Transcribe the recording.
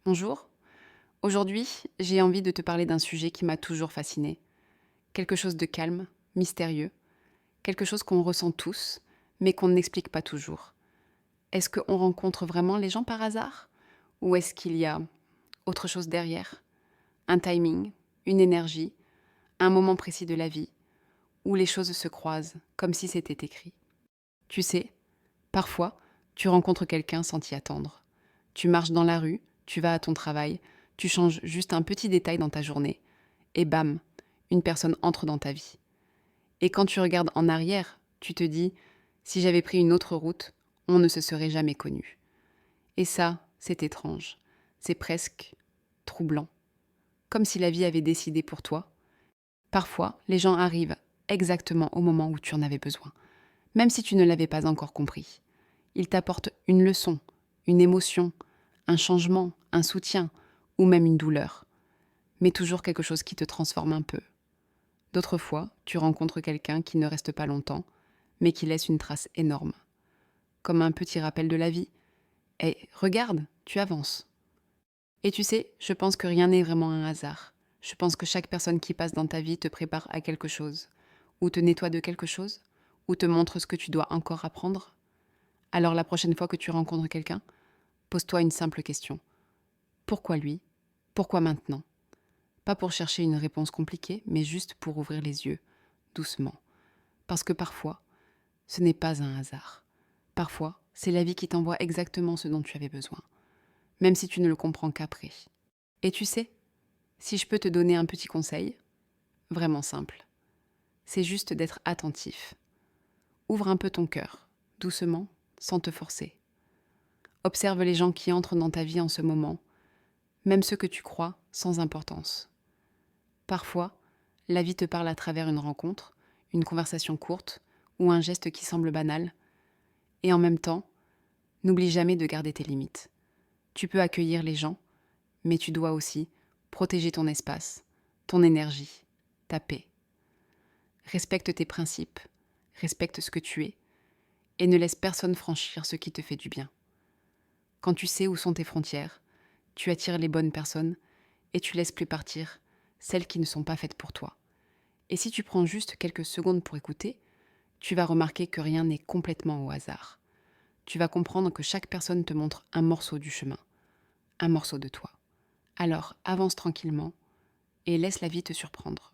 Bonjour. Aujourd'hui, j'ai envie de te parler d'un sujet qui m'a toujours fascinée. Quelque chose de calme, mystérieux, quelque chose qu'on ressent tous, mais qu'on n'explique pas toujours. Est-ce qu'on rencontre vraiment les gens par hasard? Ou est-ce qu'il y a autre chose derrière? Un timing, une énergie, un moment précis de la vie, où les choses se croisent, comme si c'était écrit. Tu sais, parfois, tu rencontres quelqu'un sans t'y attendre. Tu marches dans la rue, tu vas à ton travail, tu changes juste un petit détail dans ta journée, et bam, une personne entre dans ta vie. Et quand tu regardes en arrière, tu te dis, si j'avais pris une autre route, on ne se serait jamais connu. Et ça, c'est étrange. C'est presque troublant. Comme si la vie avait décidé pour toi. Parfois, les gens arrivent exactement au moment où tu en avais besoin, même si tu ne l'avais pas encore compris. Ils t'apportent une leçon, une émotion, un changement, un soutien, ou même une douleur. Mais toujours quelque chose qui te transforme un peu. D'autres fois, tu rencontres quelqu'un qui ne reste pas longtemps, mais qui laisse une trace énorme. Comme un petit rappel de la vie. Et regarde, tu avances. Et tu sais, je pense que rien n'est vraiment un hasard. Je pense que chaque personne qui passe dans ta vie te prépare à quelque chose, ou te nettoie de quelque chose, ou te montre ce que tu dois encore apprendre. Alors la prochaine fois que tu rencontres quelqu'un, pose-toi une simple question. Pourquoi lui? Pourquoi maintenant? Pas pour chercher une réponse compliquée, mais juste pour ouvrir les yeux, doucement. Parce que parfois, ce n'est pas un hasard. Parfois, c'est la vie qui t'envoie exactement ce dont tu avais besoin, même si tu ne le comprends qu'après. Et tu sais, si je peux te donner un petit conseil, vraiment simple, c'est juste d'être attentif. Ouvre un peu ton cœur, doucement, sans te forcer. Observe les gens qui entrent dans ta vie en ce moment, même ceux que tu crois sans importance. Parfois, la vie te parle à travers une rencontre, une conversation courte ou un geste qui semble banal. Et en même temps, n'oublie jamais de garder tes limites. Tu peux accueillir les gens, mais tu dois aussi protéger ton espace, ton énergie, ta paix. Respecte tes principes, respecte ce que tu es, et ne laisse personne franchir ce qui te fait du bien. Quand tu sais où sont tes frontières, tu attires les bonnes personnes et tu laisses plus partir celles qui ne sont pas faites pour toi. Et si tu prends juste quelques secondes pour écouter, tu vas remarquer que rien n'est complètement au hasard. Tu vas comprendre que chaque personne te montre un morceau du chemin, un morceau de toi. Alors avance tranquillement et laisse la vie te surprendre.